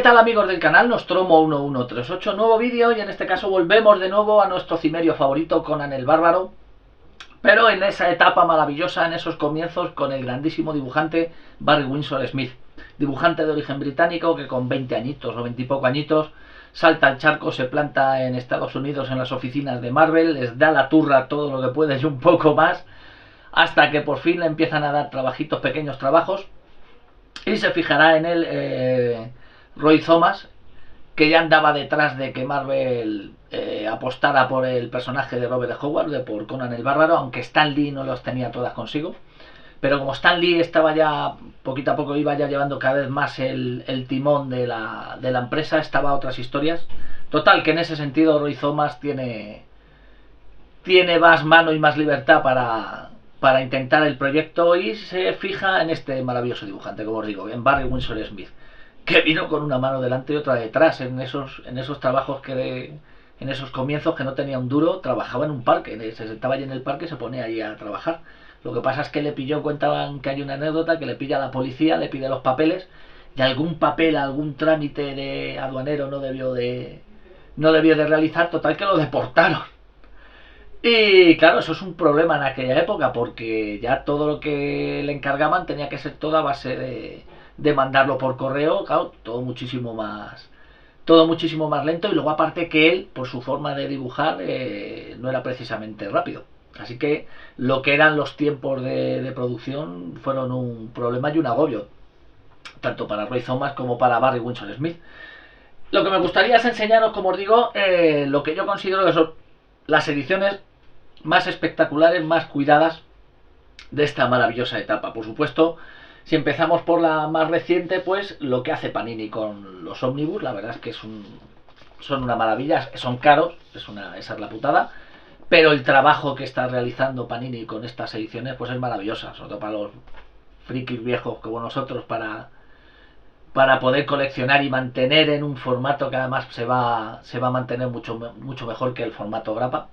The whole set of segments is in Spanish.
tal amigos del canal? Nostromo1138, nuevo vídeo, y en este caso volvemos de nuevo a nuestro cimerio favorito, Conan el Bárbaro, pero en esa etapa maravillosa, en esos comienzos, con el grandísimo dibujante Barry Windsor Smith, dibujante de origen británico que con 20 añitos o 20 y poco añitos salta al charco, se planta en Estados Unidos en las oficinas de Marvel, les da la turra todo lo que puede y un poco más, hasta que por fin le empiezan a dar trabajitos, pequeños trabajos, y se fijará en él Roy Thomas, que ya andaba detrás de que Marvel apostara por el personaje de Robert E. Howard, por Conan el Bárbaro, aunque Stan Lee no los tenía todas consigo. Pero como Stan Lee estaba ya, poquito a poco iba ya llevando cada vez más el timón de la empresa, estaba a otras historias. Total, que en ese sentido Roy Thomas tiene más mano y más libertad para intentar el proyecto, y se fija en este maravilloso dibujante, como os digo, en Barry Windsor Smith, que vino con una mano delante y otra detrás en esos trabajos en esos comienzos, que no tenía un duro, trabajaba en un parque, se sentaba allí en el parque y se ponía allí a trabajar. Lo que pasa es que le pilló, cuentaban que hay una anécdota, que le pilla a la policía, le pide los papeles, y algún papel, algún trámite de aduanero no debió de realizar, total que lo deportaron. Y claro, eso es un problema en aquella época, porque ya todo lo que le encargaban tenía que ser toda a base de mandarlo por correo, claro, todo muchísimo más lento, y luego aparte que él, por su forma de dibujar, no era precisamente rápido. Así que lo que eran los tiempos de producción fueron un problema y un agobio, tanto para Roy Thomas como para Barry Windsor Smith. Lo que me gustaría es enseñaros, como os digo, lo que yo considero que son las ediciones más espectaculares, más cuidadas de esta maravillosa etapa. Por supuesto, si empezamos por la más reciente, pues lo que hace Panini con los ómnibus, la verdad es que son una maravilla, son caros, esa es la putada, pero el trabajo que está realizando Panini con estas ediciones pues es maravillosa, sobre todo para los frikis viejos como nosotros, para poder coleccionar y mantener en un formato que además se va a mantener mucho mejor que el formato grapa.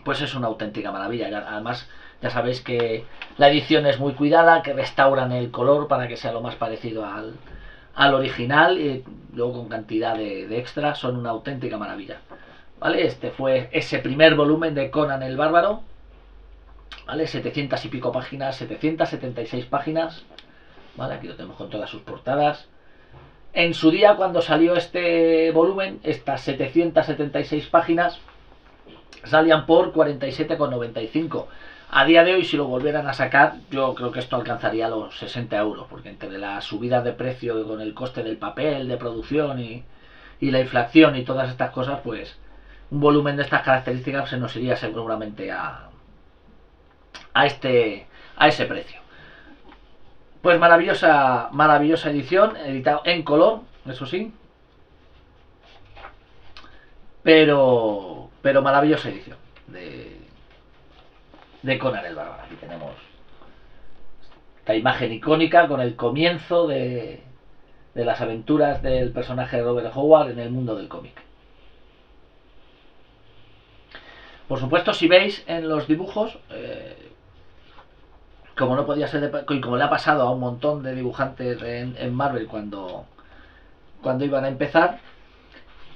Pues es una auténtica maravilla. Además, ya sabéis que la edición es muy cuidada, que restauran el color para que sea lo más parecido al original, y luego con cantidad de extras, son una auténtica maravilla. ¿Vale? Este fue ese primer volumen de Conan el Bárbaro, ¿vale? 700 y pico páginas, 776 páginas, ¿vale? Aquí lo tenemos con todas sus portadas. En su día, cuando salió este volumen, estas 776 páginas salían por 47,95. A día de hoy, si lo volvieran a sacar, yo creo que esto alcanzaría los 60 euros, porque entre las subidas de precio con el coste del papel, de producción y la inflación y todas estas cosas, pues un volumen de estas características se nos iría seguramente a ese precio. Pues maravillosa edición, editado en color, eso sí, pero maravillosa edición de Conan el Bárbaro. Aquí tenemos esta imagen icónica con el comienzo de las aventuras del personaje de Robert Howard en el mundo del cómic. Por supuesto, si veis en los dibujos, como no podía ser y como le ha pasado a un montón de dibujantes en Marvel cuando iban a empezar,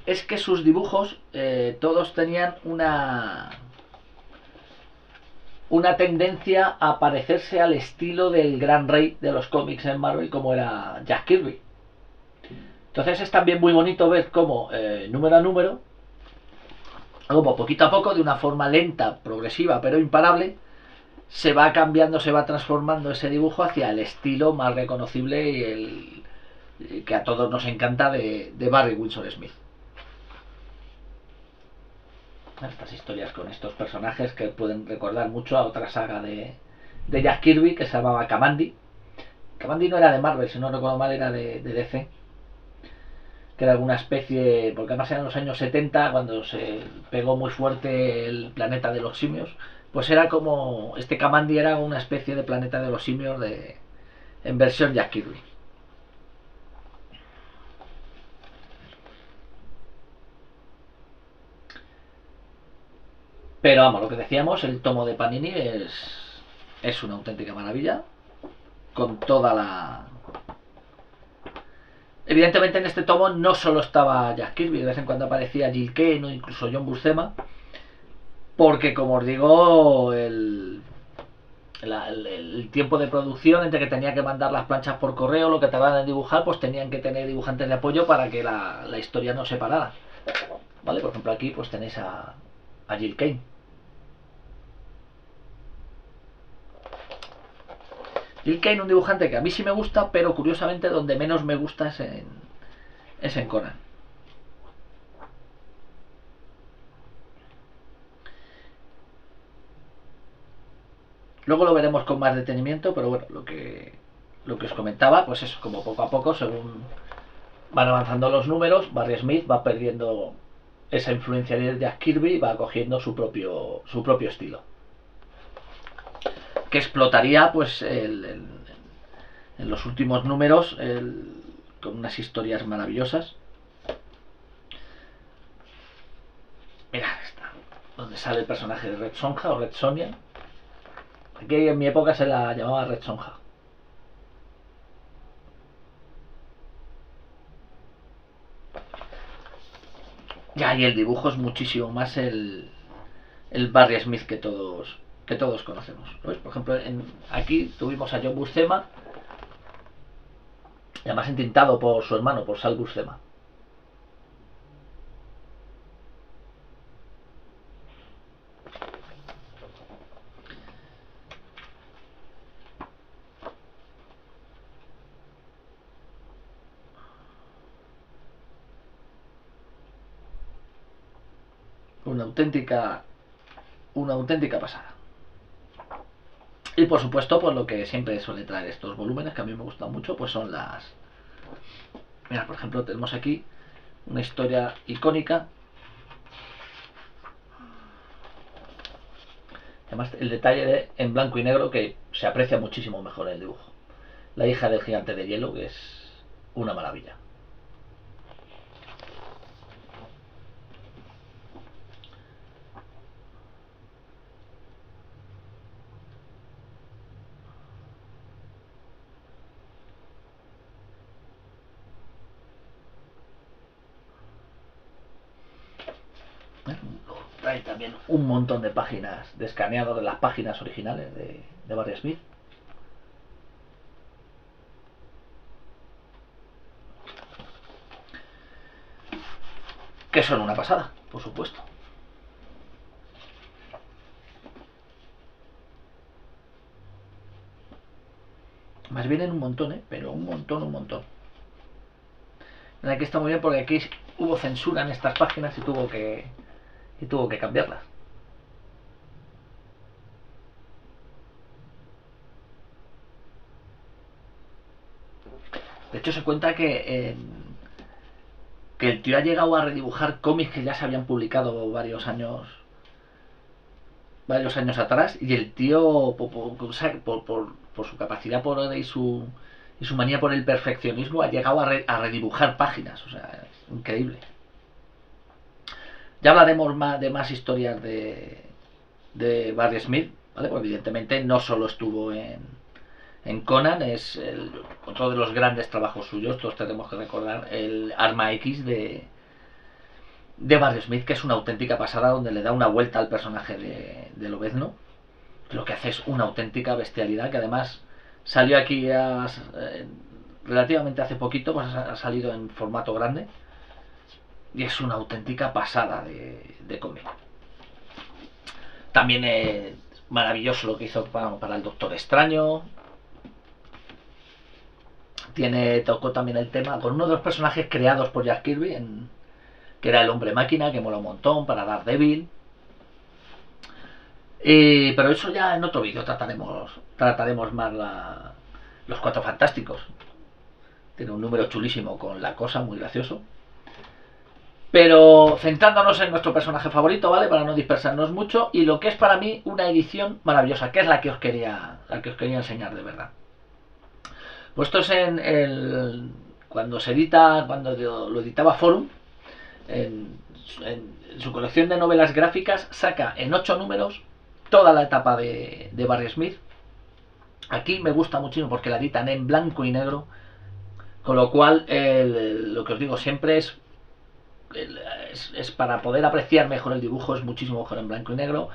es que sus dibujos todos tenían una tendencia a parecerse al estilo del gran rey de los cómics en Marvel, como era Jack Kirby. Entonces es también muy bonito ver cómo número a número, como poquito a poco, de una forma lenta, progresiva pero imparable, se va cambiando, se va transformando ese dibujo hacia el estilo más reconocible y el que a todos nos encanta de Barry Windsor Smith. Estas historias con estos personajes que pueden recordar mucho a otra saga de Jack Kirby que se llamaba Kamandi. Kamandi no era de Marvel, si no recuerdo mal, era de DC, que era alguna especie, porque además eran los años 70 cuando se pegó muy fuerte el planeta de los simios, pues era como, este Kamandi era una especie de planeta de los simios en versión Jack Kirby. Pero vamos, lo que decíamos, el tomo de Panini es una auténtica maravilla, con toda Evidentemente en este tomo no solo estaba Jack Kirby, de vez en cuando aparecía Gil Kane o incluso John Buscema, porque como os digo, el tiempo de producción entre que tenía que mandar las planchas por correo, lo que tardaban en dibujar, pues tenían que tener dibujantes de apoyo para que la historia no se parara. ¿Vale? Por ejemplo aquí pues tenéis a Gil Kane. Gil Kane, un dibujante que a mí sí me gusta, pero curiosamente donde menos me gusta es en Conan. Luego lo veremos con más detenimiento, pero bueno, lo que os comentaba, pues es como poco a poco, según van avanzando los números, Barry Smith va perdiendo esa influencia de Jack Kirby y va cogiendo su propio estilo, que explotaría pues en los últimos números con unas historias maravillosas. Mirad esta, donde sale el personaje de Red Sonja o Red Sonja. Aquí en mi época se la llamaba Red Sonja. Ya, y el dibujo es muchísimo más el Barry Smith que todos conocemos. ¿Ves? Por ejemplo, aquí tuvimos a John Buscema, y además entintado por su hermano, por Sal Buscema. Una auténtica pasada. Y por supuesto, pues lo que siempre suele traer estos volúmenes, que a mí me gustan mucho, pues son las... Mira, por ejemplo, tenemos aquí una historia icónica. Además, el detalle en blanco y negro que se aprecia muchísimo mejor en el dibujo. La hija del gigante de hielo, que es una maravilla. Trae también un montón de páginas, de escaneado de las páginas originales de Barry Smith. Que son una pasada, por supuesto. Más vienen un montón, pero un montón. Aquí está muy bien porque aquí hubo censura en estas páginas y tuvo que cambiarlas. De hecho se cuenta que el tío ha llegado a redibujar cómics que ya se habían publicado varios años atrás, y el tío por su capacidad y su manía por el perfeccionismo ha llegado a redibujar páginas. O sea, es increíble. Ya hablaremos de más historias de Barry Smith, ¿vale? Porque evidentemente no solo estuvo en Conan, es otro de los grandes trabajos suyos. Todos tenemos que recordar el Arma X de Barry Smith, que es una auténtica pasada, donde le da una vuelta al personaje de Lobezno. Lo que hace es una auténtica bestialidad, que además salió aquí relativamente hace poquito, pues ha salido en formato grande. Y es una auténtica pasada de cómic. También es maravilloso lo que hizo para el Doctor Extraño. Tocó también el tema con uno de los personajes creados por Jack Kirby, que era el Hombre Máquina, que mola un montón, para Daredevil. Pero eso ya en otro vídeo trataremos más los Cuatro Fantásticos. Tiene un número chulísimo con La Cosa, muy gracioso. Pero centrándonos en nuestro personaje favorito, ¿vale? Para no dispersarnos mucho. Y lo que es para mí una edición maravillosa, que es la que os quería enseñar de verdad. Pues esto es cuando lo editaba Forum, en su colección de novelas gráficas, saca en 8 números toda la etapa de Barry Smith. Aquí me gusta muchísimo porque la editan en blanco y negro, Con lo cual, lo que os digo siempre es para poder apreciar mejor el dibujo, es muchísimo mejor en blanco y negro.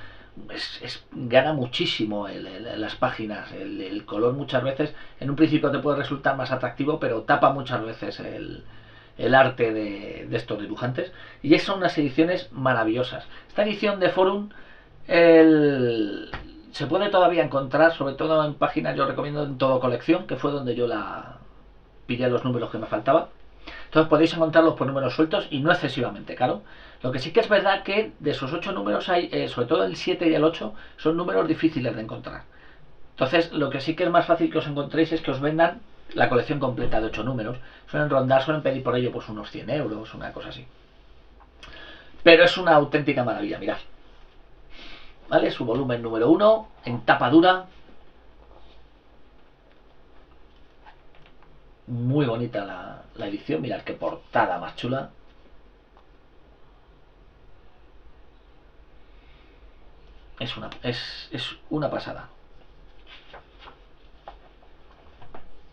Gana muchísimo las páginas, el color muchas veces en un principio te puede resultar más atractivo, pero tapa muchas veces el arte de estos dibujantes, y son unas ediciones maravillosas. Esta edición de Forum se puede todavía encontrar, sobre todo en páginas, yo recomiendo en Todo Colección, que fue donde yo la pillé los números que me faltaban. Entonces podéis encontrarlos por números sueltos y no excesivamente caro. Lo que sí que es verdad que de esos 8 números hay, sobre todo el 7 y el 8, son números difíciles de encontrar. Entonces lo que sí que es más fácil que os encontréis es que os vendan la colección completa de 8 números. Suelen pedir por ello pues unos 100 euros, una cosa así. Pero es una auténtica maravilla, mirad. ¿Vale? Su volumen número 1, en tapa dura. Muy bonita la edición, mirad qué portada más chula. Es una pasada.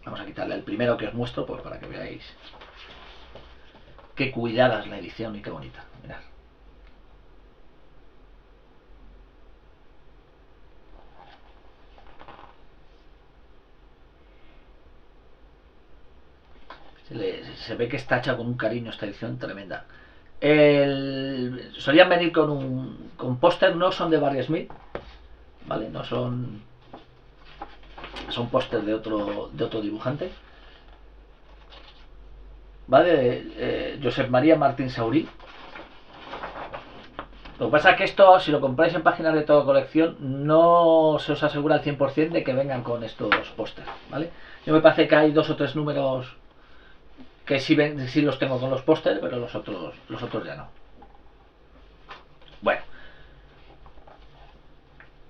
Vamos a quitarle el primero que os muestro pues para que veáis qué cuidada es la edición y qué bonita. Mirad. Se ve que está hecha con un cariño esta edición tremenda. Solían venir con póster, no son de Barry Smith, ¿vale? No son póster de otro dibujante, ¿vale? Josep María Martín Saurí. Lo que pasa es que esto, si lo compráis en páginas de Todo Colección, no se os asegura al 100% de que vengan con estos pósters, ¿vale? Yo me parece que hay 2 o 3 números que sí los tengo con los pósters, pero los otros ya no. Bueno,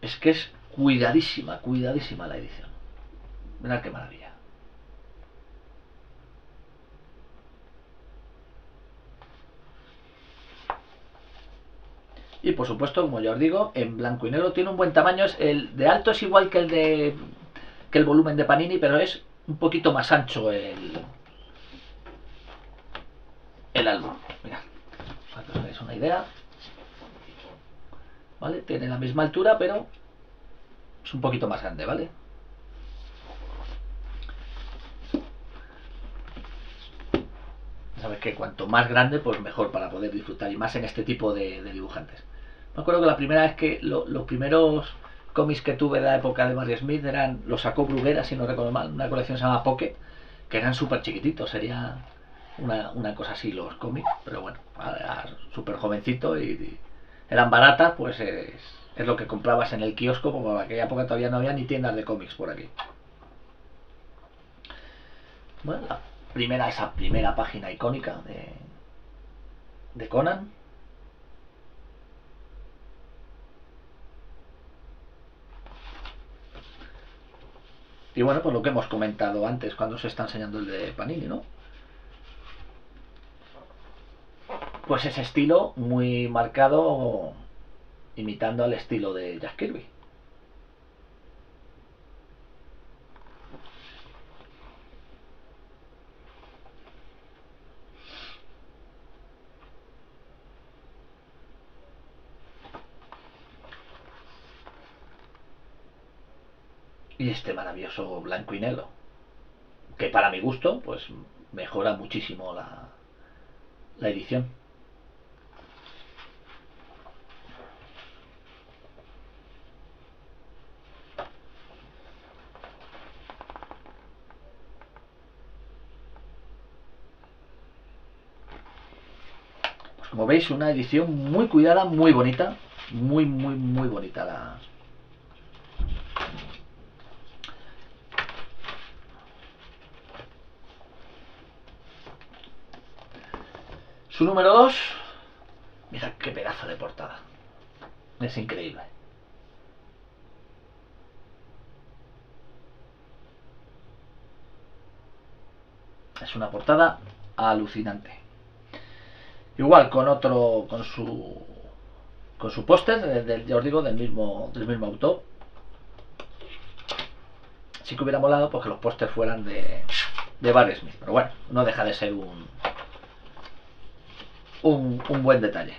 es que es cuidadísima la edición. Mirad qué maravilla. Y por supuesto, como ya os digo, en blanco y negro, tiene un buen tamaño. El de alto es igual que el volumen de Panini, pero es un poquito más ancho el álbum. Mirad, para que os hagáis una idea, ¿vale? Tiene la misma altura, pero es un poquito más grande, ¿vale? Sabes que cuanto más grande, pues mejor para poder disfrutar, y más en este tipo de dibujantes. Me acuerdo que la primera vez que los primeros cómics que tuve de la época de Barry Smith los sacó Bruguera, si no recuerdo mal, una colección se llama Pocket, que eran súper chiquititos, sería una cosa así los cómics, pero bueno, era súper jovencito y eran baratas, pues es lo que comprabas en el kiosco, porque en aquella época todavía no había ni tiendas de cómics por aquí. Bueno, esa primera página icónica de Conan. Y bueno, pues lo que hemos comentado antes cuando se está enseñando el de Panini, ¿no? Pues ese estilo muy marcado, imitando al estilo de Jack Kirby. Y este maravilloso blanco y negro, que para mi gusto pues mejora muchísimo la edición. Pues como veis, una edición muy cuidada, muy bonita, muy bonita Su número 2, mirad qué pedazo de portada, es increíble. Es una portada alucinante. Igual con su póster, ya os digo, del mismo autor. Sí que hubiera molado pues que los pósters fueran de Barry Smith. Pero bueno, no deja de ser un buen detalle.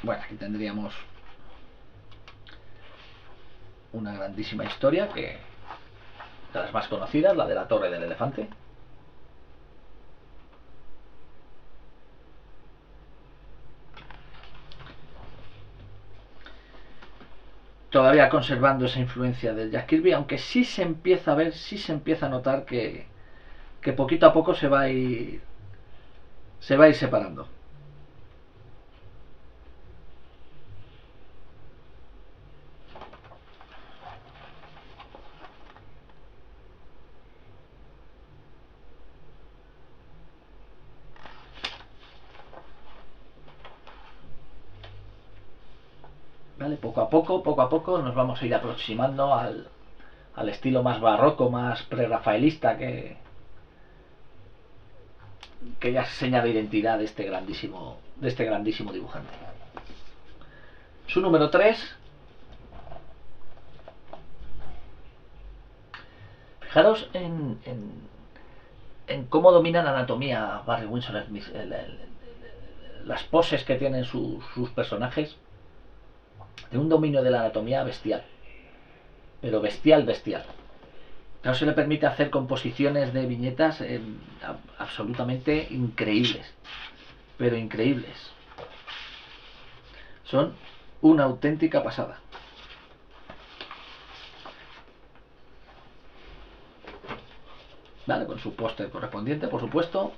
Bueno, aquí tendríamos una grandísima historia, que de las más conocidas, la de la Torre del Elefante. Todavía conservando esa influencia del Jack Kirby, aunque sí se empieza a ver, sí se empieza a notar que poquito a poco se va a ir separando. ¿Vale? Poco a poco nos vamos a ir aproximando al estilo más barroco, más prerrafaelista que ya es seña de identidad de este grandísimo dibujante. Su número 3. Fijaros en cómo domina la anatomía Barry Windsor Smith, las poses que tienen sus personajes, de un dominio de la anatomía bestial, pero bestial. Claro, se le permite hacer composiciones de viñetas absolutamente increíbles, pero increíbles. Son una auténtica pasada. Vale, con su póster correspondiente, por supuesto.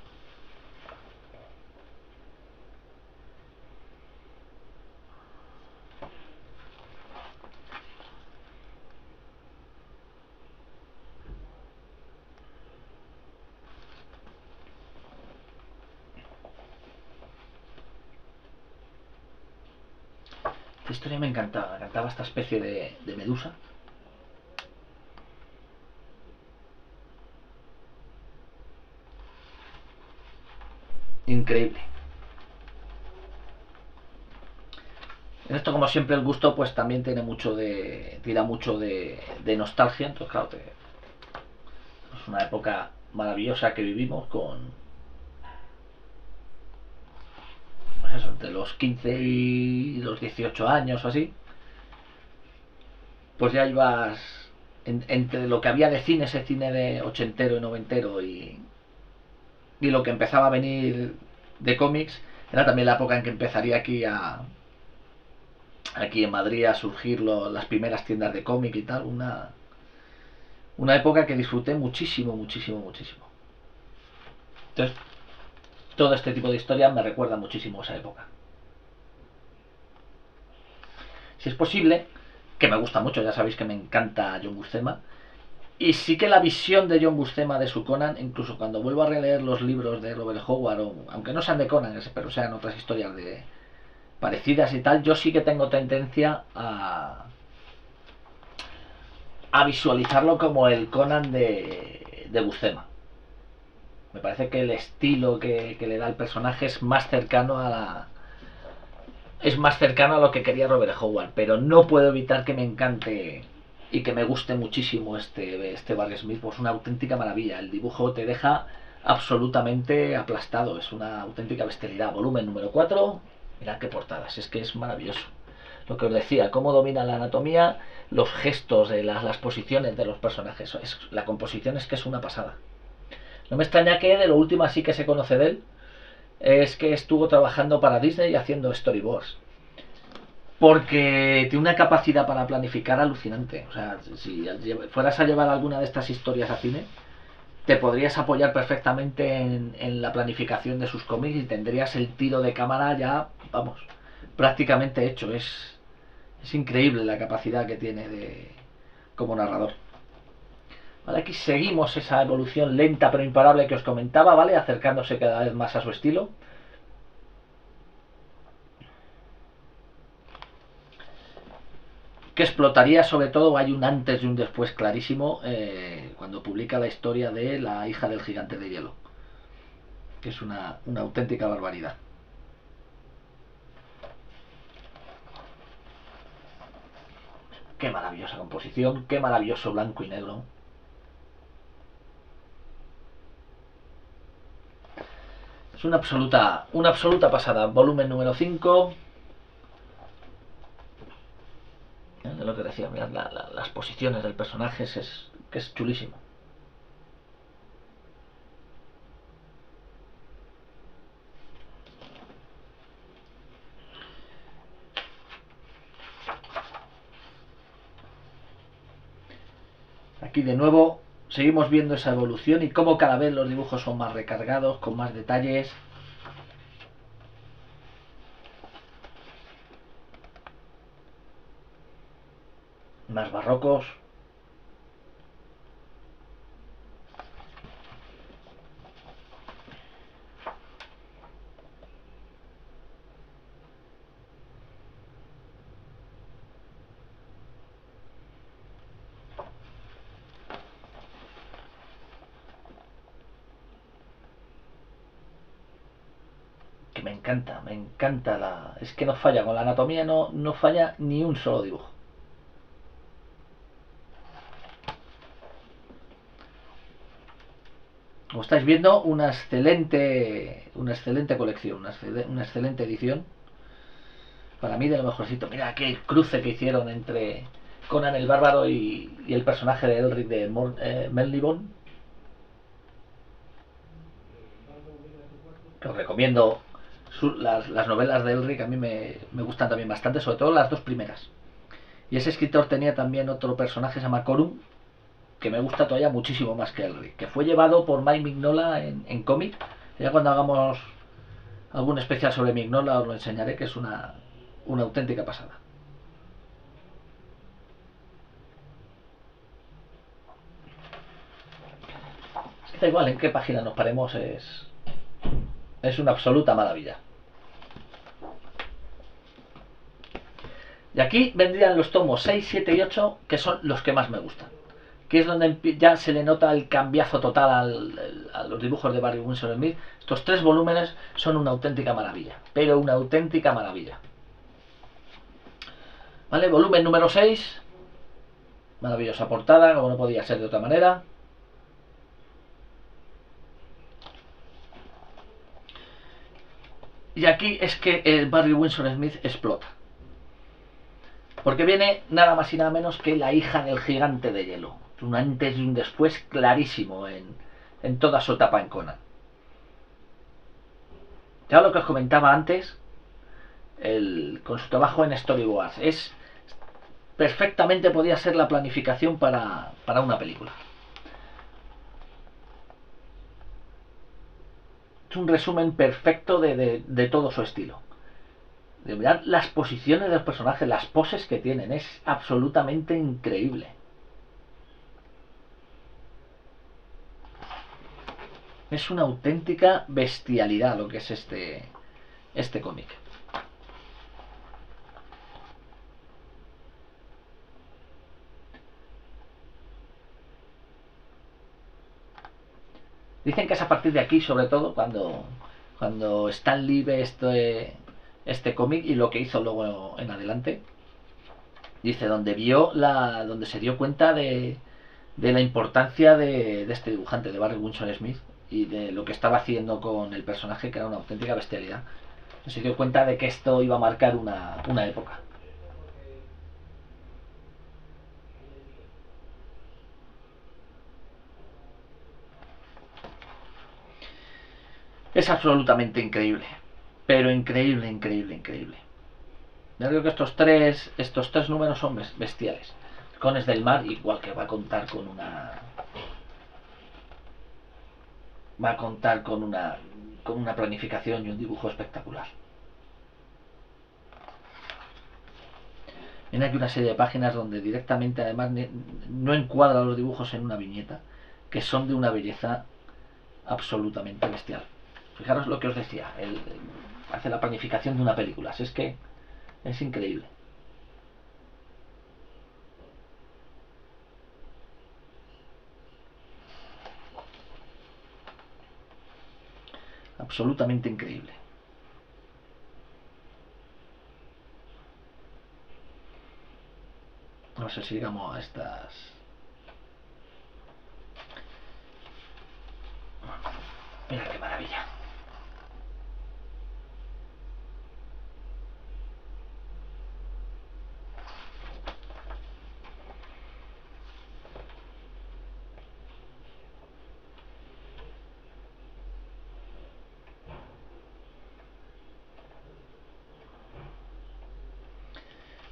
Esta historia me encantaba esta especie de medusa. Increíble. En esto, como siempre, el gusto pues también tira mucho de nostalgia. Entonces, claro, es una época maravillosa que vivimos con, pues eso, entre los 15 y los 18 años o así. Pues ya ibas entre lo que había de cine, ese cine de ochentero y noventero, y lo que empezaba a venir de cómics. Era también la época en que empezaría aquí en Madrid a surgir las primeras tiendas de cómic y tal. Una época que disfruté muchísimo. Entonces, todo este tipo de historias me recuerda muchísimo a esa época. Si es posible, que me gusta mucho, ya sabéis que me encanta John Buscema, y sí que la visión de John Buscema de su Conan, incluso cuando vuelvo a releer los libros de Robert Howard, aunque no sean de Conan, pero sean otras historias parecidas y tal, yo sí que tengo tendencia a visualizarlo como el Conan de Buscema. Me parece que el estilo que le da el personaje es más cercano a lo que quería Robert Howard, pero no puedo evitar que me encante y que me guste muchísimo este Barry Smith. Pues una auténtica maravilla. El dibujo te deja absolutamente aplastado, es una auténtica bestialidad. Volumen número 4, mirad qué portadas, es que es maravilloso. Lo que os decía, cómo domina la anatomía, los gestos, las posiciones de los personajes. La composición es que es una pasada. No me extraña que de lo último así que se conoce de él es que estuvo trabajando para Disney haciendo storyboards, porque tiene una capacidad para planificar alucinante. O sea, si fueras a llevar alguna de estas historias a cine, te podrías apoyar perfectamente en la planificación de sus cómics y tendrías el tiro de cámara ya, vamos, prácticamente hecho. Es increíble la capacidad que tiene como narrador. Vale, aquí seguimos esa evolución lenta pero imparable que os comentaba, ¿vale? Acercándose cada vez más a su estilo. Que explotaría sobre todo, hay un antes y un después clarísimo, cuando publica la historia de la hija del gigante de hielo, que es una auténtica barbaridad. Qué maravillosa composición, qué maravilloso blanco y negro. Es una absoluta pasada. Volumen número 5. De lo que decía, mirad las posiciones del personaje, que es chulísimo. Aquí de nuevo seguimos viendo esa evolución y cómo cada vez los dibujos son más recargados, con más detalles. Más barrocos. Que me encanta la... Es que no falla, con la anatomía no falla ni un solo dibujo. Como estáis viendo, una excelente colección, una excelente edición. Para mí de lo mejorcito. Mira qué cruce que hicieron entre Conan el Bárbaro y el personaje de Elric de Melniboné. Que os recomiendo las novelas de Elric, a mí me gustan también bastante, sobre todo las dos primeras. Y ese escritor tenía también otro personaje, se llama Corum, que me gusta todavía muchísimo más que Elric, que fue llevado por Mike Mignola en cómic. Ya cuando hagamos algún especial sobre Mignola os lo enseñaré, que es una auténtica pasada. Es que da igual en qué página nos paremos, es una absoluta maravilla. Y aquí vendrían los tomos 6, 7 y 8, que son los que más me gustan. Que es donde ya se le nota el cambiazo total a los dibujos de Barry Windsor Smith. Estos 3 volúmenes son una auténtica maravilla, pero una auténtica maravilla. ¿Vale? Volumen número 6. Maravillosa portada, como no podía ser de otra manera. Y aquí es que el Barry Windsor Smith explota. Porque viene nada más y nada menos que la hija del gigante de hielo. Un antes y un después clarísimo en toda su etapa en Conan. Ya lo que os comentaba antes, con su trabajo en Storyboards, perfectamente podía ser la planificación para una película. Es un resumen perfecto de todo su estilo. De verdad, las posiciones de los personajes, las poses que tienen, es absolutamente increíble. Es una auténtica bestialidad lo que es este cómic. Dicen que es a partir de aquí, sobre todo, cuando Stan Lee ve este cómic y lo que hizo luego en adelante. Dice, donde se dio cuenta de la importancia de este dibujante, de Barry Windsor Smith, y de lo que estaba haciendo con el personaje, que era una auténtica bestialidad. Se dio cuenta de que esto iba a marcar una época. Es absolutamente increíble. Pero increíble, increíble, increíble. Yo creo que estos tres números son bestiales. Cones del Mar, igual que va a contar con una. Va a contar con una planificación y un dibujo espectacular. Viene aquí una serie de páginas donde directamente, además, no encuadra los dibujos en una viñeta, que son de una belleza absolutamente bestial. Fijaros lo que os decía, hace la planificación de una película. Es que es increíble. Absolutamente increíble. No sé si llegamos a estas. Mira qué maravilla.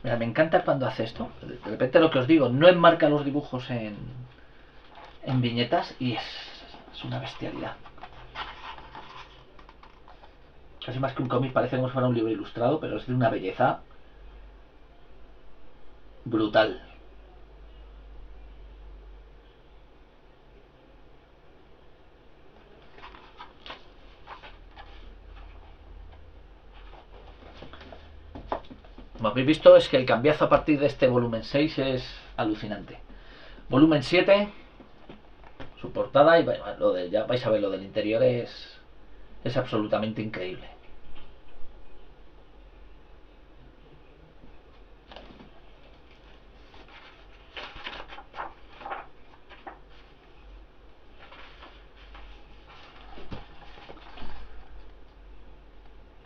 Mira, me encanta cuando hace esto. De repente lo que os digo, no enmarca los dibujos en viñetas y es una bestialidad. Casi más que un cómic, parece como si fuera un libro ilustrado, pero es de una belleza brutal. Como habéis visto, es que el cambiazo a partir de este volumen 6 es alucinante. Volumen 7, su portada, y ya vais a ver, lo del interior es absolutamente increíble.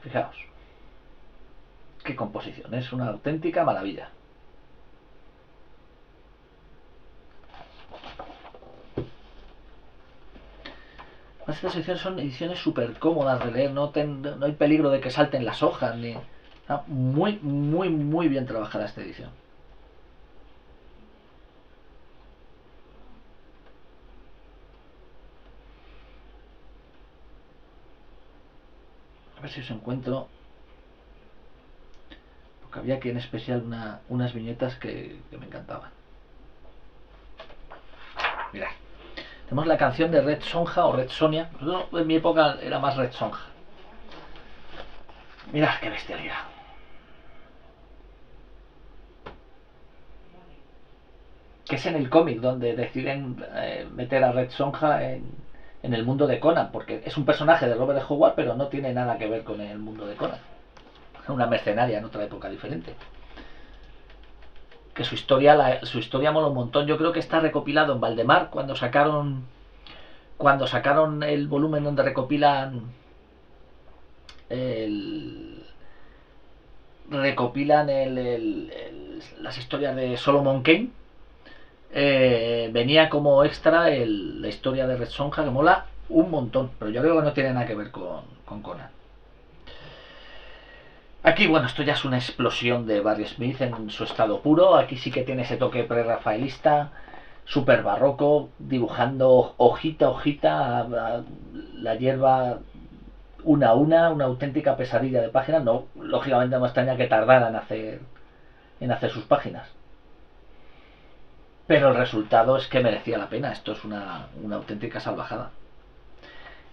Fijaos, qué composición, es una auténtica maravilla. Estas ediciones son ediciones súper cómodas de leer, no hay peligro de que salten las hojas, ni. Está muy, muy, muy bien trabajada esta edición. A ver si os encuentro, porque había aquí en especial unas viñetas que me encantaban. Mirad, tenemos la canción de Red Sonja o Red Sonia. En mi época era más Red Sonja. Mirad qué bestialidad. Que es en el cómic donde deciden meter a Red Sonja en el mundo de Conan, porque es un personaje de Robert E. Howard, pero no tiene nada que ver con el mundo de Conan. Es una mercenaria en otra época diferente. Que su historia mola un montón. Yo creo que está recopilado en Valdemar cuando sacaron el volumen donde recopilan las historias de Solomon Kane. Venía como extra la historia de Red Sonja, que mola un montón, pero yo creo que no tiene nada que ver con Conan. Aquí, bueno, esto ya es una explosión de Barry Smith en su estado puro. Aquí sí que tiene ese toque prerrafaelista, súper barroco, dibujando hojita a hojita la hierba una a una auténtica pesadilla de páginas. No, lógicamente no extraña que tardaran en hacer sus páginas. Pero el resultado es que merecía la pena. Esto es una auténtica salvajada.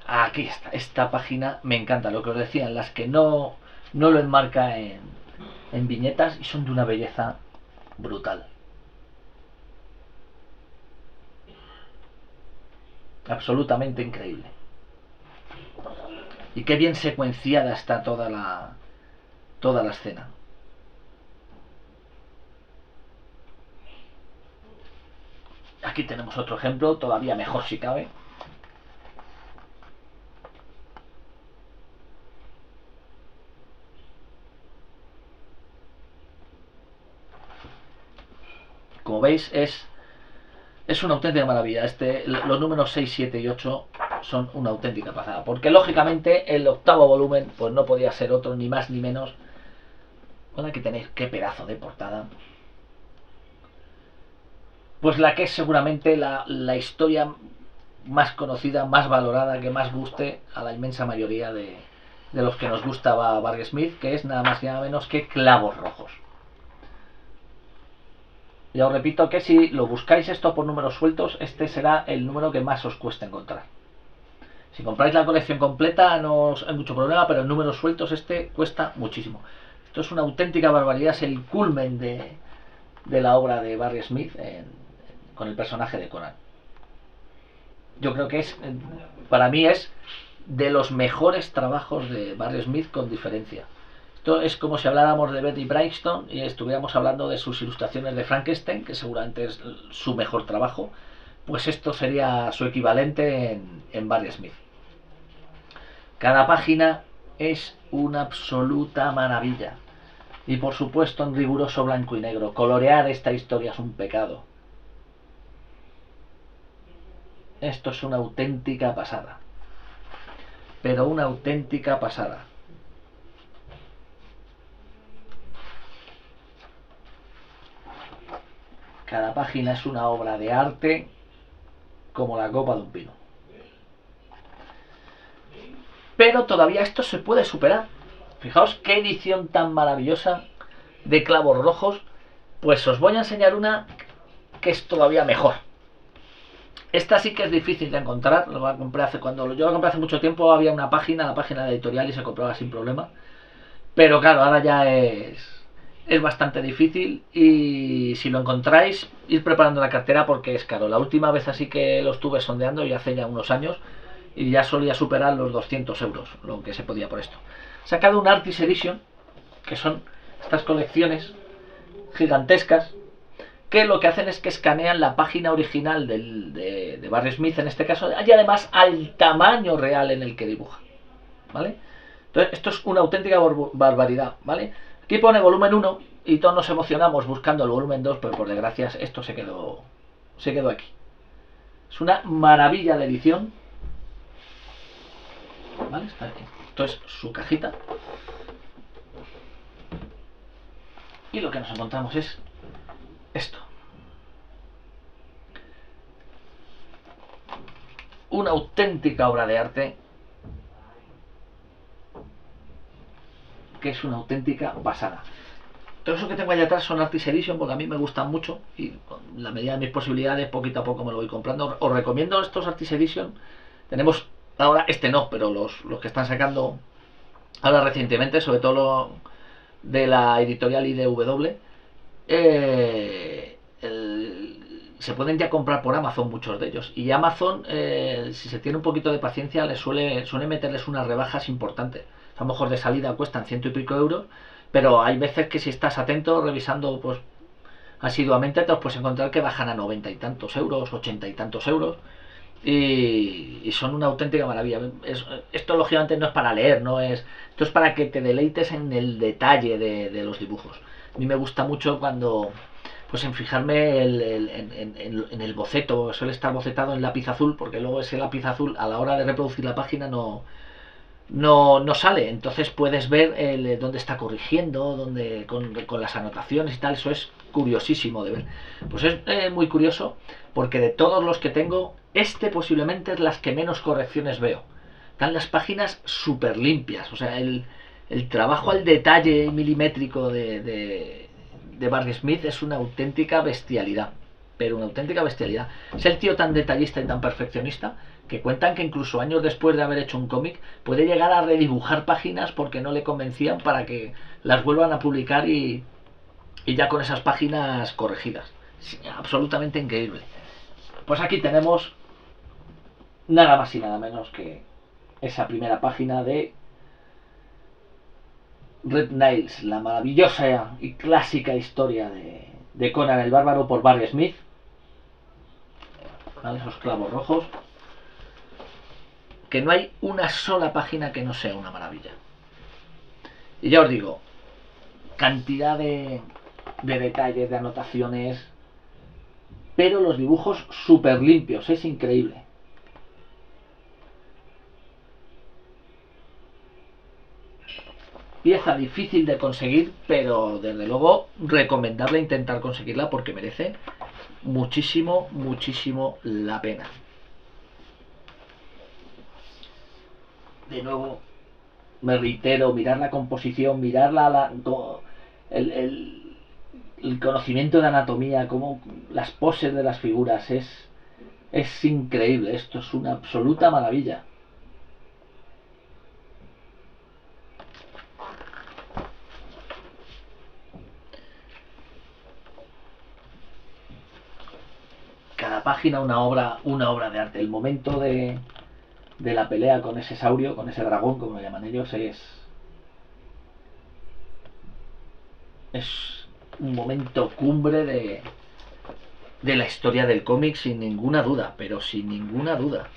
Aquí está, esta página me encanta. Lo que os decía, en las que no lo enmarca en viñetas y son de una belleza brutal. Absolutamente increíble. Y qué bien secuenciada está toda la escena. Aquí tenemos otro ejemplo, todavía mejor si cabe. Como veis, es una auténtica maravilla. Los números 6, 7 y 8 son una auténtica pasada. Porque lógicamente el octavo volumen pues no podía ser otro, ni más ni menos. Bueno, aquí tenéis qué pedazo de portada. Pues la que es seguramente la historia más conocida, más valorada, que más guste a la inmensa mayoría de los que nos gustaba Barry Smith, que es nada más y nada menos que Clavos Rojos. Ya os repito que si lo buscáis esto por números sueltos, este será el número que más os cuesta encontrar. Si compráis la colección completa no hay mucho problema, pero en números sueltos este cuesta muchísimo. Esto es una auténtica barbaridad, es el culmen de la obra de Barry Smith con el personaje de Conan. Yo creo que para mí es de los mejores trabajos de Barry Smith con diferencia. Esto es como si habláramos de Betty Brightstone y estuviéramos hablando de sus ilustraciones de Frankenstein, que seguramente es su mejor trabajo. Pues esto sería su equivalente en Barry Smith. Cada página es una absoluta maravilla. Y por supuesto en riguroso blanco y negro. Colorear esta historia es un pecado. Esto es una auténtica pasada. Pero una auténtica pasada. Cada página es una obra de arte como la copa de un pino. Pero todavía esto se puede superar. Fijaos qué edición tan maravillosa de clavos rojos. Pues os voy a enseñar una que es todavía mejor. Esta sí que es difícil de encontrar. Yo la compré hace mucho tiempo. Había una página, la página de editorial, y se compraba sin problema. Pero claro, ahora ya es bastante difícil. Y si lo encontráis, ir preparando la cartera porque es caro. La última vez así que lo estuve sondeando, y hace ya unos años, y ya solía superar los 200 euros, lo que se podía por esto. He sacado un Artist Edition, que son estas colecciones gigantescas, que lo que hacen es que escanean la página original de Barry Smith, en este caso, y además al tamaño real en el que dibuja, ¿vale? Entonces, esto es una auténtica barbaridad, ¿vale? Aquí pone volumen 1 y todos nos emocionamos buscando el volumen 2, pero por desgracia esto se quedó aquí. Es una maravilla de edición, ¿vale? Está aquí. Esto es su cajita. Y lo que nos encontramos es esto. Una auténtica obra de arte, que es una auténtica pasada. Todo eso que tengo allá atrás son Artist Edition, porque a mí me gustan mucho y con la medida de mis posibilidades poquito a poco me lo voy comprando. Os recomiendo estos Artist Edition. Tenemos ahora, este no, pero los que están sacando ahora recientemente, sobre todo de la editorial IDW, se pueden ya comprar por Amazon muchos de ellos. Y Amazon, si se tiene un poquito de paciencia, suele meterles unas rebajas importantes. A lo mejor de salida cuestan 100 y pico euros, pero hay veces que si estás atento, revisando pues asiduamente, te los puedes encontrar que bajan a 90 y tantos euros, 80 y tantos euros. Y son una auténtica maravilla. Esto lógicamente no es para leer, esto es para que te deleites en el detalle de los dibujos. A mí me gusta mucho cuando, pues en fijarme en el boceto. Suele estar bocetado en lápiz azul, porque luego ese lápiz azul a la hora de reproducir la página no sale. Entonces puedes ver dónde está corrigiendo, con las anotaciones y tal. Eso es curiosísimo de ver. Pues es muy curioso, porque de todos los que tengo, este posiblemente es las que menos correcciones veo. Están las páginas súper limpias. O sea, el trabajo al detalle milimétrico de Barry Smith es una auténtica bestialidad. Pero una auténtica bestialidad. Es el tío tan detallista y tan perfeccionista que cuentan que incluso años después de haber hecho un cómic puede llegar a redibujar páginas porque no le convencían, para que las vuelvan a publicar y ya con esas páginas corregidas. Sí, absolutamente increíble. Pues aquí tenemos nada más y nada menos que esa primera página de Red Nails, la maravillosa y clásica historia de Conan el Bárbaro por Barry Smith. ¿Vale? Esos clavos rojos, que no hay una sola página que no sea una maravilla. Y ya os digo, cantidad de detalles, de anotaciones, pero los dibujos súper limpios, es increíble. Pieza difícil de conseguir, pero desde luego recomendable intentar conseguirla, porque merece muchísimo, muchísimo la pena. De nuevo, me reitero, mirar la composición, mirar el conocimiento de anatomía, como las poses de las figuras, es increíble. Esto es una absoluta maravilla. Cada página una obra de arte. El momento de la pelea con ese saurio, con ese dragón, como lo llaman ellos, es un momento cumbre de la historia del cómic, sin ninguna duda, pero sin ninguna duda.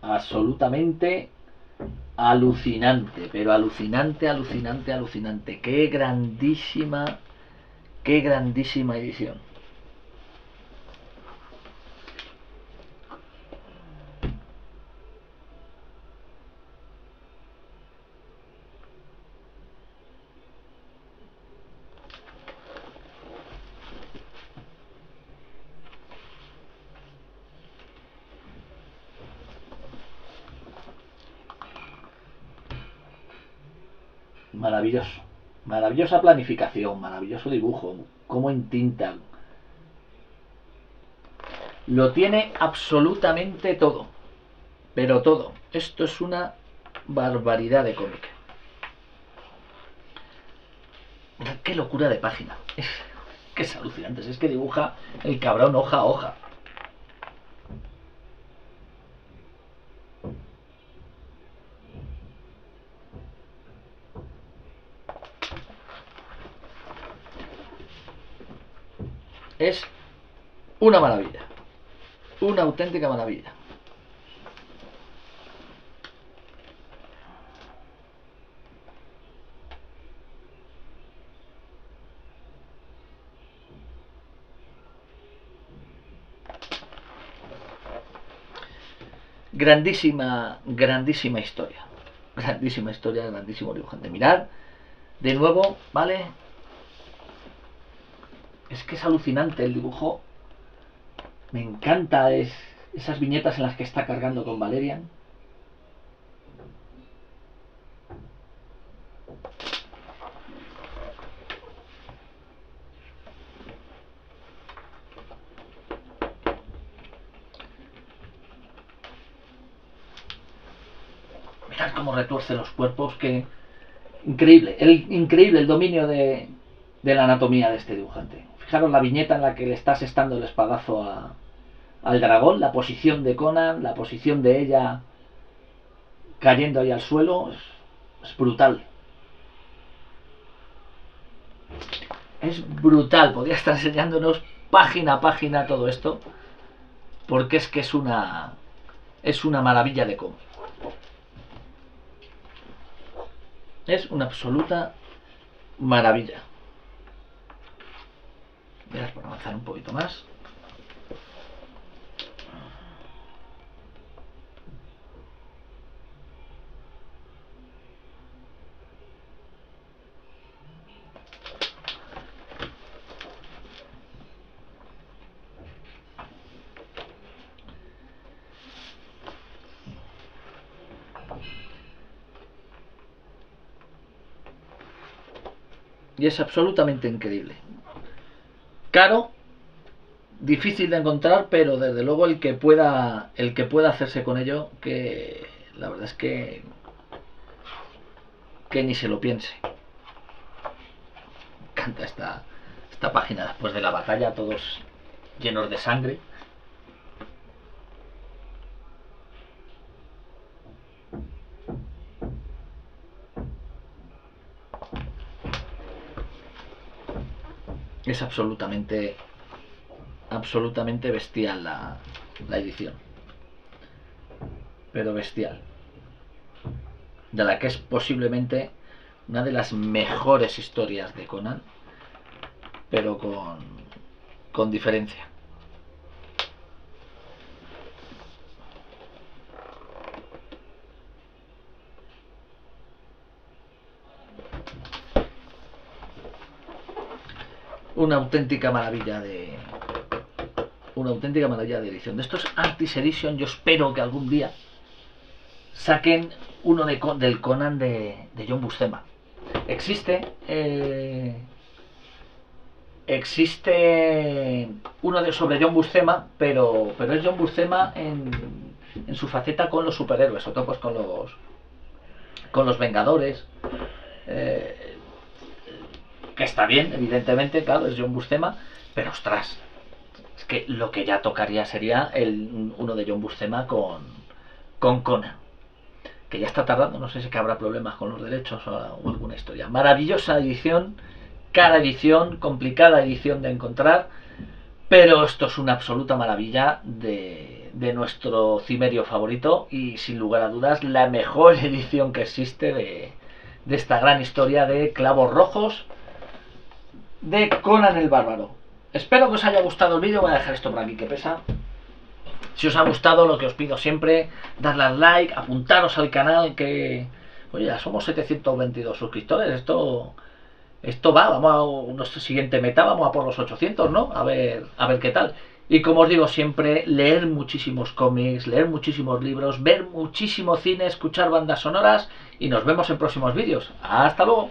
Absolutamente alucinante, pero alucinante, alucinante, alucinante. Qué grandísima edición. Maravilloso. Maravillosa planificación, maravilloso dibujo, cómo entintan. Lo tiene absolutamente todo, pero todo. Esto es una barbaridad de cómic. Qué locura de página. Que es alucinante. Es que dibuja el cabrón hoja a hoja. Es una maravilla. Una auténtica maravilla. Grandísima historia. Grandísima historia, grandísimo dibujante. Mirad, de nuevo, ¿vale? Es que es alucinante el dibujo. Me encanta esas viñetas en las que está cargando con Valerian. Mirad cómo retuerce los cuerpos, que increíble el dominio de la anatomía de este dibujante. Fijaros la viñeta en la que le está asestando el espadazo al dragón, la posición de Conan, la posición de ella cayendo ahí al suelo, es brutal. Es brutal, podría estar enseñándonos página a página todo esto, porque es que es una maravilla de cómic. Es una absoluta maravilla. Verás, por avanzar un poquito más. Y es absolutamente increíble. Caro, difícil de encontrar, pero desde luego el que pueda hacerse con ello, que la verdad es que ni se lo piense. Me encanta esta página después de la batalla, todos llenos de sangre. Es absolutamente bestial la edición, pero bestial, de la que es posiblemente una de las mejores historias de Conan, pero con diferencia. Una auténtica maravilla de edición. De estos Artist Edition, yo espero que algún día saquen uno del Conan de John Buscema. Existe uno sobre John Buscema, pero es John Buscema en su faceta con los superhéroes, sobre todo pues con los Vengadores, que está bien, evidentemente, claro, es John Buscema, pero ostras, Es que lo que ya tocaría sería uno de John Buscema con Conan, que ya está tardando, no sé si que habrá problemas con los derechos o alguna historia. Maravillosa edición, cada edición, complicada edición de encontrar, pero esto es una absoluta maravilla de nuestro cimerio favorito y sin lugar a dudas la mejor edición que existe de esta gran historia de clavos rojos de Conan el Bárbaro. Espero que os haya gustado el vídeo, voy a dejar esto por aquí que pesa. Si os ha gustado, lo que os pido siempre, darle al like, apuntaros al canal, que oye, ya somos 722 suscriptores, esto va, vamos a nuestra siguiente meta, vamos a por los 800, ¿no? A ver qué tal. Y como os digo siempre, leer muchísimos cómics, leer muchísimos libros, ver muchísimo cine, escuchar bandas sonoras y nos vemos en próximos vídeos. ¡Hasta luego!